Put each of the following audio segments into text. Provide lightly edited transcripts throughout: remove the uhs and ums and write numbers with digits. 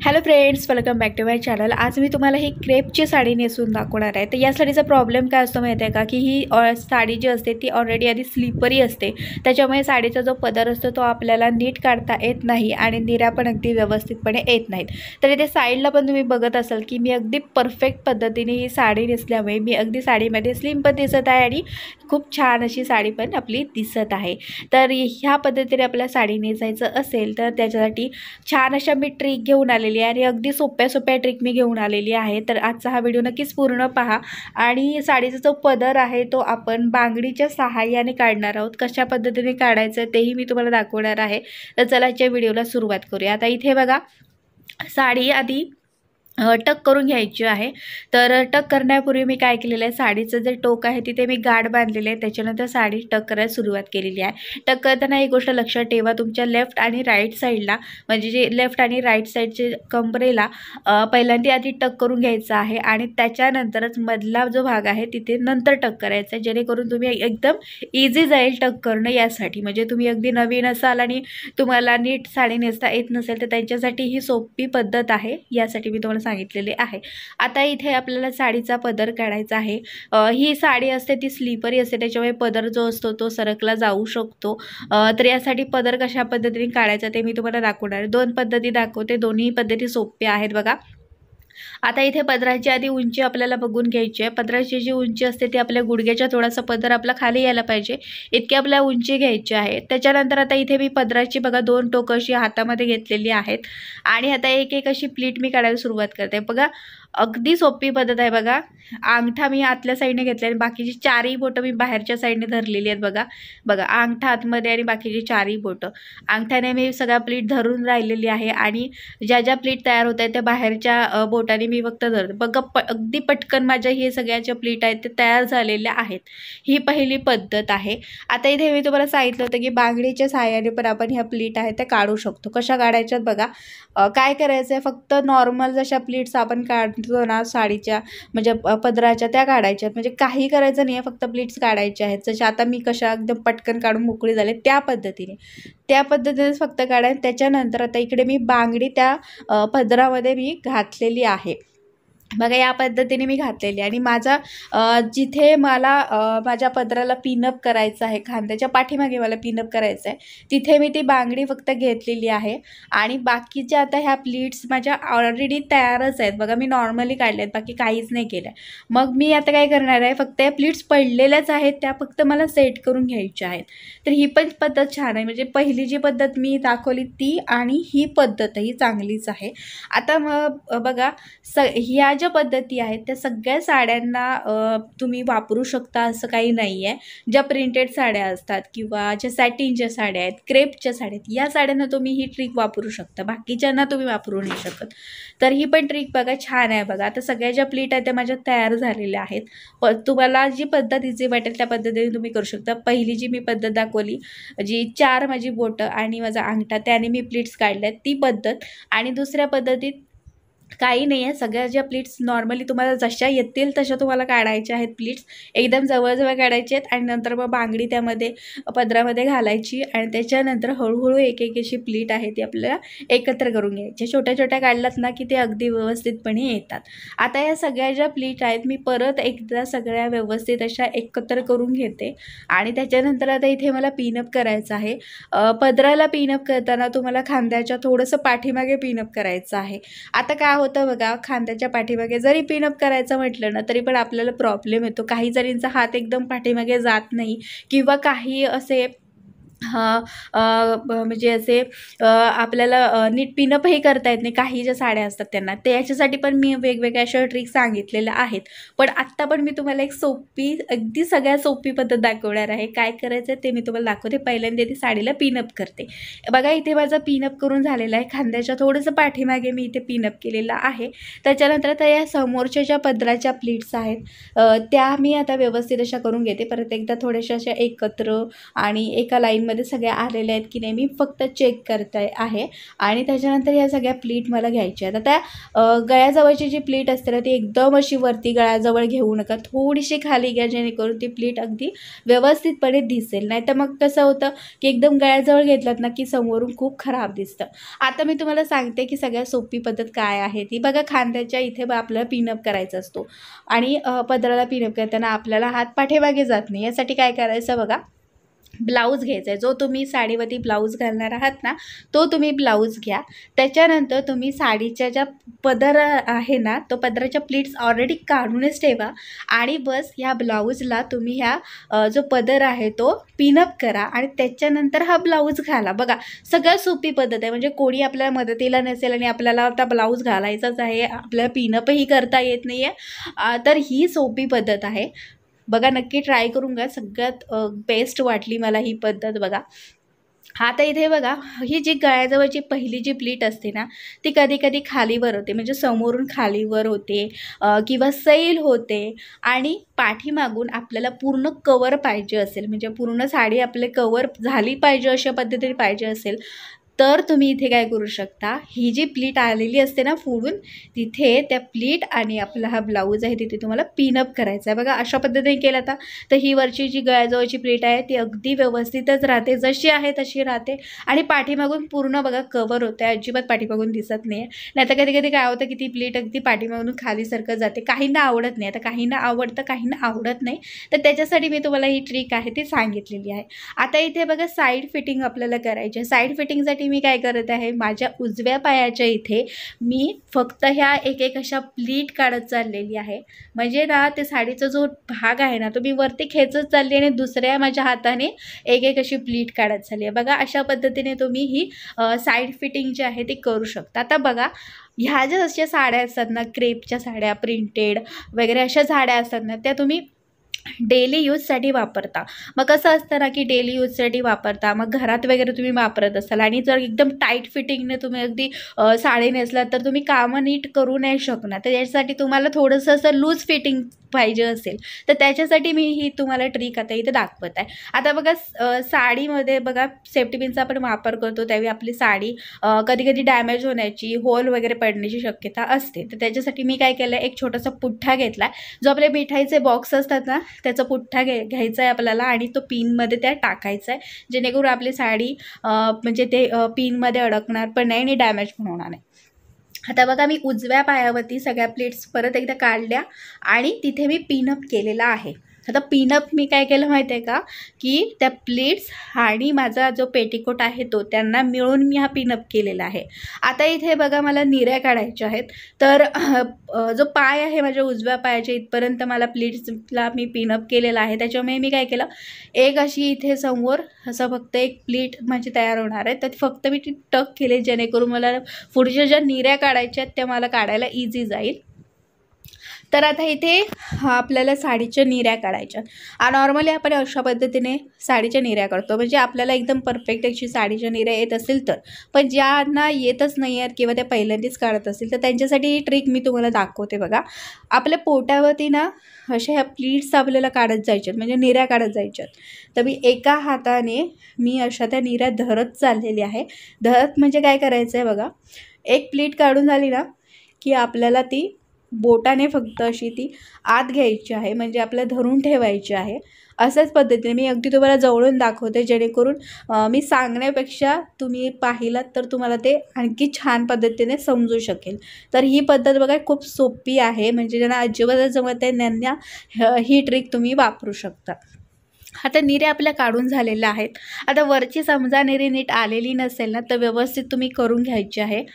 Hello friends, welcome back to my channel. आज मी तुम्हाला ही क्रेपची साडी नेसून दाखवणार आहे। तर या साडीचा प्रॉब्लेम काय असतो माहिती आहे का, की ही साडी जी असते ती ऑलरेडी आधी स्लिपरी असते, त्याच्यामुळे साडीचा जो पदर असतो तो आपल्याला नीट काढता येत नाही आणि निऱ्या पण अगदी व्यवस्थितपणे येत नाहीत। तर इथे साईडला पण तुम्ही बघत असाल की मी अगदी परफेक्ट पद्धतीने ही साडी नेसल्यामुळे मी अगदी साडीमध्ये स्लिम पण दिसत आहे आणि खूप छान अशी साडी पण आपली दिसत आहे। तर ह्या पद्धतीने आपल्याला साडी नेसायचं असेल तर त्याच्यासाठी छान अशा मी ट्रिक घेऊन आलेली आणि अगदी सोप्या ट्रिक मी घेऊन आलेली आहे। तर आजचा हा व्हिडिओ नक्कीच पूर्ण पहा आणि साडीचा जो पदर आहे तो आपण बांगडीच्या सहाय्याने काढणार आहोत। कशा पद्धतीने काढायचं तेही मी तुम्हाला दाखवणार आहे। तर चला आजच्या व्हिडिओला सुरुवात करूया। आता इथे बघा, साडी आधी टक करून घ्यायची आहे। तर टक करण्यापूर्वी मी काय केलेलं आहे, साडीचं जे टोक आहे तिथे मी गाठ बांधलेले आहे, त्याच्यानंतर साडी टक करायला सुरुवात केलेली आहे। टक करताना एक गोष्ट लक्षात ठेवा, तुमच्या लेफ्ट आणि राईट साईडला म्हणजे जे लेफ्ट आणि राईट साईडचे कमरेला पहिल्यांदा आधी टक करून घ्यायचं आहे आणि त्याच्यानंतरच मधला जो भाग आहे तिथे नंतर टक करायचा आहे, जेणेकरून तुम्ही एकदम इझी जाईल टक करणं यासाठी। म्हणजे तुम्ही अगदी नवीन असाल आणि तुम्हाला नीट साडी नेसता येत नसेल तर त्यांच्यासाठी ही सोपी पद्धत आहे, यासाठी मी तुम्हाला सांगितलेले आहे। आता इथे आपल्याला साडीचा पदर काढायचा आहे। ही साडी असते ती स्लीपरी असते, त्याच्यामुळे पदर जो असतो तो सरकला जाऊ शकतो। तर यासाठी पदर कशा पद्धतीने काढायचा ते मी तुम्हाला दाखवणार आहे। दोन पद्धती दाखवते, दोन्ही पद्धती सोप्या आहेत बघा। आता इथे पदराची आधी उंची आपल्याला बघून घ्यायची आहे। पदराची जी उंची असते ती आपल्या गुडघ्याच्या थोडासा पदर आपला खाली यायला पाहिजे इतकी आपल्या उंची घ्यायची आहे। त्याच्यानंतर आता इथे मी पदराची बघा दोन टोक अशी हातामध्ये घेतलेली आहेत आणि आता एक एक अशी प्लीट मी काढायला सुरुवात करते। बघा अगदी सोपी पद्धत आहे बघा। अंगठा मी आतल्या साईडने घेतला आणि बाकीची चारही बोटं मी बाहेरच्या साईडने धरलेली आहेत बघा। बघा अंगठा आतमध्ये आणि बाकीची चारही बोटं अंगठ्याने मी सगळा प्लीट धरून राहिलेली आहे आणि ज्या ज्या प्लीट तयार होत आहेत त्या बाहेरच्या बोटाने मी फक्त धरते बघा। अगदी पटकन माझ्या हे सगळ्याच्या प्लीट आहेत ते तयार झालेल्या आहेत। ही पहिली पद्धत आहे। आता इथे मी तुम्हाला सांगितलं होतं की बांगडीच्या सहाय्याने पण आपण ह्या प्लीट आहेत त्या काढू शकतो। कशा काढायच्यात बघा, काय करायचं आहे, फक्त नॉर्मल जशा प्लीट्स आपण काढतो ना साडीच्या म्हणजे पदराच्या त्या काढायच्यात, म्हणजे काही करायचं नाही आहे, फक्त प्लीट्स काढायच्या आहेत। जशा आता मी कशा एकदम पटकन काढून मोकळी झाले त्या पद्धतीनेच फक्त काढायचं। त्याच्यानंतर आता इकडे मी बांगडी त्या पदरामध्ये मी घातलेली आहे बघा, या पद्धतीने मी घातलेली आणि माझा जिथे मला माझ्या पदराला पिनअप करायचं आहे, खांद्याच्या पाठीमागे मला पिनअप करायचं आहे, तिथे मी ती बांगडी फक्त घेतलेली आहे आणि बाकीच्या आता ह्या प्लीट्स माझ्या ऑलरेडी तयारच आहेत बघा। मी नॉर्मली काढल्या आहेत, बाकी काहीच नाही केलं आहे। मग मी आता काय करणार आहे, फक्त या प्लीट्स पडलेल्याच आहेत त्या फक्त मला सेट करून घ्यायच्या आहेत। तर ही पण पद्धत छान आहे, म्हणजे पहिली जी पद्धत मी दाखवली ती आणि ही पद्धतही चांगलीच आहे। आता मग बघा, ह्या ज्या पद्धती आहेत त्या सगळ्या साड्यांना तुम्ही वापरू शकता असं काही नाही आहे। ज्या प्रिंटेड साड्या असतात किंवा ज्या सॅटिनच्या साड्या आहेत, क्रेपच्या साड्या आहेत, या साड्यांना तुम्ही ही ट्रिक वापरू शकता, बाकीच्यांना तुम्ही वापरू नाही शकत। तर ही पण ट्रिक बघा छान आहे बघा। आता सगळ्या ज्या प्लीट आहेत त्या माझ्या तयार झालेल्या आहेत। तुम्हाला जी पद्धत इझी वाटेल त्या पद्धतीने तुम्ही करू शकता। पहिली जी मी पद्धत दाखवली, जी चार माझी बोटं आणि माझा अंगठा त्याने मी प्लीट्स काढल्यात ती पद्धत, आणि दुसऱ्या पद्धतीत काही नाही आहे, सगळ्या ज्या प्लीट्स नॉर्मली तुम्हाला जशा येतील तशा तुम्हाला काढायच्या आहेत। प्लीट्स एकदम जवळजवळ काढायचे आहेत आणि नंतर मग बांगडी त्यामध्ये पदरामध्ये घालायची आणि त्याच्यानंतर हळूहळू एक एक अशी प्लीट आहे ती आपल्याला एकत्र करून घ्यायची। छोट्या छोट्या काढलात ना की ते अगदी व्यवस्थितपणे येतात। आता या सगळ्या ज्या प्लीट आहेत मी परत एकदा सगळ्या व्यवस्थित अशा एकत्र करून घेते आणि त्याच्यानंतर आता इथे मला पिनअप करायचं आहे। पदराला पिनअप करताना तुम्हाला खांद्याच्या थोडंसं पाठीमागे पिनअप करायचं आहे। आता काय होतं बघा, खांद्याच्या पाठीमागे जरी पिनअप करायचं म्हटलं ना तरी पण आपल्याला प्रॉब्लेम येतो। काही जणींचा हात एकदम पाठीमागे जात नाही किंवा काही असे म्हणजे असे आपल्याला नीट पिनअपही करता येत नाही काही ज्या साड्या असतात त्यांना। ते याच्यासाठी पण मी वेगवेगळ्या अशा ट्रिक सांगितलेल्या आहेत, पण आत्ता पण मी तुम्हाला एक सोपी अगदी सगळ्यात सोपी पद्धत दाखवणार आहे। काय करायचं ते मी तुम्हाला दाखवते। पहिल्यांदा ती साडीला पिनअप करते बघा। इथे माझा पिनअप करून झालेला आहे, खांद्याच्या थोडंसं पाठीमागे मी इथे पिनअप केलेला आहे। त्याच्यानंतर आता या समोरच्या ज्या पदराच्या प्लीट्स आहेत त्या मी आता व्यवस्थित अशा करून घेते। परत एकदा थोड्याशा अशा एकत्र आणि एका लाईन लाईनमध्ये सगळ्या आलेल्या आहेत की नाही मी फक्त चेक करते आहे. आणि त्याच्यानंतर ह्या सगळ्या प्लीट मला घ्यायच्या आहेत. आता गळ्याजवळची जी प्लीट असते ना ती एकदम अशी वरती गळ्याजवळ घेऊ नका, थोडीशी खाली घ्या जेणेकरून ती प्लीट अगदी व्यवस्थितपणे दिसेल. नाही तर मग कसं होतं की एकदम गळ्याजवळ घेतलात ना की समोरून खूप खराब दिसतं. आता मी तुम्हाला सांगते की सगळ्यात सोपी पद्धत काय आहे ती. बघा, खांद्याच्या इथे आपल्याला पिनअप करायचा असतो आणि पदराला पिनअप करताना आपल्याला हात पाठीमागे जात नाही. यासाठी काय करायचं बघा, ब्लाऊज घ्यायचा आहे. जो तुम्ही साडीवरती ब्लाऊज घालणार आहात ना तो तुम्ही ब्लाऊज घ्या. त्याच्यानंतर तुम्ही साडीच्या ज्या पदर आहे ना तो पदराच्या प्लीट्स ऑलरेडी काढूनच ठेवा आणि बस ह्या ब्लाऊजला तुम्ही ह्या जो पदर आहे तो पिनअप करा आणि त्याच्यानंतर हा ब्लाऊज घाला. बघा, सगळ्यात सोपी पद्धत आहे. म्हणजे कोणी आपल्याला मदतीला नसेल आणि आपल्याला आता ब्लाऊज घालायचाच आहे, आपल्याला पिनअपही करता येत नाही आहे, तर ही सोपी पद्धत आहे. बघा, नक्की ट्राय करून घ्या. सगळ्यात बेस्ट वाटली मला ही पद्धत. बघा, आता इथे बघा, ही जी गळ्याजवळची पहिली जी प्लीट असते ना ती कधी कधी खालीवर होते, म्हणजे समोरून खालीवर होते किंवा सैल होते. आणि पाठीमागून आपल्याला पूर्ण कवर पाहिजे असेल, म्हणजे पूर्ण साडी आपले कवर झाली पाहिजे अशा पद्धतीने पाहिजे असेल तर तुम्ही इथे काय करू शकता, ही जी प्लीट आलेली असते ना फोडून, तिथे त्या प्लीट आणि आपला हा ब्लाऊज आहे तिथे तुम्हाला पिनअप करायचा आहे. बघा, अशा पद्धतीने केलं तर ही वरची जी गळ्याजवळची प्लीट आहे ती अगदी व्यवस्थितच राहते, जशी आहे तशी राहते. आणि पाठीमागून पूर्ण बघा कवर होतं, अजिबात पाठीमागून दिसत नाही. नाही तर कधी कधी काय होतं की ती प्लीट अगदी पाठीमागून खाली सरकत जाते. काहींना आवडत नाही, आता काहींना आवडतं काहींना आवडत नाही, तर त्याच्यासाठी मी तुम्हाला ही ट्रिक आहे ती सांगितलेली आहे. आता इथे बघा, साईड फिटिंग आपल्याला करायची आहे. साईड फिटिंगसाठी मी काय करत आहे, माझ्या उजव्या पायाच्या इथे मी फक्त ह्या एक एक अशा प्लीट काढत चाललेली आहे. म्हणजे ना ते साडीचा जो भाग आहे ना तो मी वरती खेचत चालली आणि दुसऱ्या माझ्या हाताने एक एक अशी प्लीट काढत चालली आहे. बघा, अशा पद्धतीने तुम्ही ही साईड फिटिंग जी आहे ती करू शकता. आता बघा, ह्या ज्या अशा साड्या असतात ना, क्रेपच्या साड्या, प्रिंटेड वगैरे अशा साड्या असतात ना, त्या तुम्ही डेली यूजसाठी वापरता. मग कसं असतं ना की डेली यूजसाठी वापरता, मग घरात वगैरे तुम्ही वापरत असाल आणि जर एकदम टाईट फिटिंगने तुम्ही अगदी साडी नेसलात तर तुम्ही कामं नीट करू नाही शकणार. तर याच्यासाठी तुम्हाला थोडंसं असं लूज फिटिंग पाहिजे असेल तर त्याच्यासाठी मी ही तुम्हाला ट्रिक आता इथे दाखवत आहे. आता बघा, साडीमध्ये बघा सेफ्टी पिनचा आपण वापर करतो त्यावेळी आपली साडी कधी कधी डॅमेज होण्याची, होल वगैरे पडण्याची शक्यता असते. तर त्याच्यासाठी मी काय केलं, एक छोटासा पुठ्ठा घेतला, जो आपले मिठाईचे बॉक्स असतात ना त्याचा पुठ्ठा घ्यायचा आहे आपल्याला आणि तो पिनमध्ये त्या टाकायचा आहे, जेणेकरून आपली साडी म्हणजे ते पिनमध्ये अडकणार पण नाही आणि डॅमेज पण होणार नाही. आता बघा, मी उजव्या पायावरती सगळ्या प्लेट्स परत एकदा काढल्या आणि तिथे मी पिनअप केलेला आहे. आता पिनअप मी काय केलं माहिती आहे का, की त्या प्लेट्स आणि माझा जो पेटीकोट आहे तो त्यांना मिळून मी हा पिनअप केलेला आहे. आता इथे बघा, मला निऱ्या काढायच्या आहेत. तर जो पाय आहे माझ्या उजव्या पायाच्या इथपर्यंत मला प्लीट्सला मी पिनअप केलेला आहे. त्याच्यामुळे मी काय केलं, एक अशी इथे समोर असं फक्त एक प्लीट माझी तयार होणार आहे, तर फक्त मी ती टक केले जेणेकरून मला पुढच्या ज्या निऱ्या काढायच्या आहेत त्या मला काढायला इझी जाईल. तर आता इथे आपल्याला साडीच्या निऱ्या काढायच्या. नॉर्मली आपण अशा पद्धतीने साडीच्या निऱ्या काढतो, म्हणजे आपल्याला एकदम परफेक्ट अशी साडीच्या निऱ्या येत असेल तर. पण ज्यांना येतच नाही आहेत किंवा त्या पहिल्यांदाच काढत असतील तर त्यांच्यासाठी ही ट्रिक मी तुम्हाला दाखवते. बघा, आपल्या पोटावरती ना अशा ह्या प्लीट्स आपल्याला काढत जायच्यात, म्हणजे निऱ्या काढत जायच्यात. तर मी एका हाताने मी अशा त्या निऱ्या धरत चाललेली आहे. धरत म्हणजे काय करायचं आहे बघा, एक प्लीट काढून झाली ना की आपल्याला ती बोटाने फक्त अशी ती आत घ्यायची आहे, म्हणजे आपल्याला धरून ठेवायची आहे. अशाच पद्धतीने मी अगदी तुम्हाला जवळून दाखवते, जेणेकरून मी सांगण्यापेक्षा तुम्ही पाहिलात तर तुम्हाला ते आणखी छान पद्धतीने समजू शकेल. तर ही पद्धत बघा खूप सोपी आहे, म्हणजे ज्यांना अजिबात जमत आहे त्यांना ही ट्रिक तुम्ही वापरू शकता. आता निऱ्या आपल्या काढून झालेल्या आहेत. आता वरची समजा निरी नीट आलेली नसेल ना तर व्यवस्थित तुम्ही करून घ्यायची आहे,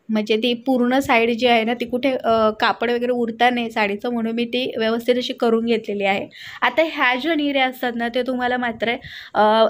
म्हणजे ती पूर्ण साईड जी आहे ना ती कुठे कापड वगैरे उरता नाही साडीचं, म्हणून मी ती व्यवस्थित अशी करून घेतलेली आहे. आता ह्या ज्या निऱ्या असतात ना ते तुम्हाला मात्र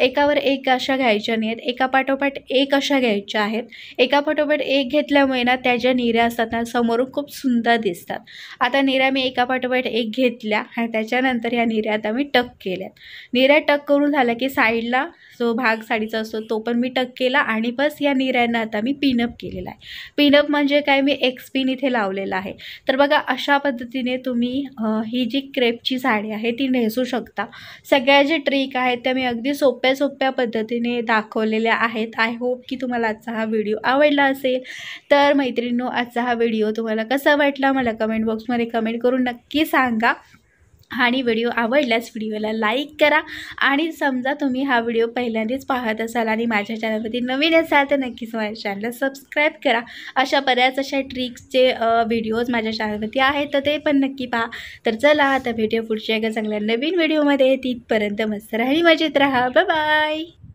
एकावर एक अशा घ्यायच्या नाहीत, एकापाठोपाठ एक अशा घ्यायच्या आहेत. एकापाठोपाठ एक घेतल्यामुळे ना त्या ज्या निऱ्या असतात ना समोरून खूप सुंदर दिसतात. आता निऱ्या मी एकापाठोपाठ एक घेतल्या आणि त्याच्यानंतर ह्या निऱ्या आता मी टक केल्यात. निऱ्या टक करून झाल्या की साईडला जो भाग साडीचा असतो तो पण मी टक केला आणि बस या निऱ्यांना आता मी पिनअप केलेला आहे. पिनअप म्हणजे काय, मी एक्स पिन इथे लावलेला आहे. तर बघा अशा पद्धतीने तुम्ही ही जी क्रेपची साडी आहे ती नेसू शकता. सगळ्या जे ट्रिक आहेत त्या मी अगदी सोप्या पद्धतीने दाखवलेल्या आहेत. आय होप की तुम्हाला आजचा हा व्हिडिओ आवडला असेल. तर मैत्रिणींनो, आजचा हा व्हिडिओ तुम्हाला कसा वाटला मला कमेंट बॉक्समध्ये कमेंट करून नक्की सांगा. आणि व्हिडिओ आवडल्यास व्हिडिओला लाईक करा. आणि समजा तुम्ही हा व्हिडिओ पहिल्यांदाच पाहत असाल आणि माझ्या चॅनलवरती नवीन असाल तर नक्कीच माझ्या चॅनलला सबस्क्राईब करा. अशा बऱ्याच अशा ट्रिक्सचे व्हिडिओज माझ्या चॅनलवरती आहेत, तर ते पण नक्की पहा. तर चला आता भेटूया पुढच्या एका चांगल्या नवीन व्हिडिओमध्ये. तिथपर्यंत मस्त राहा, मजेत राहा. Bye bye.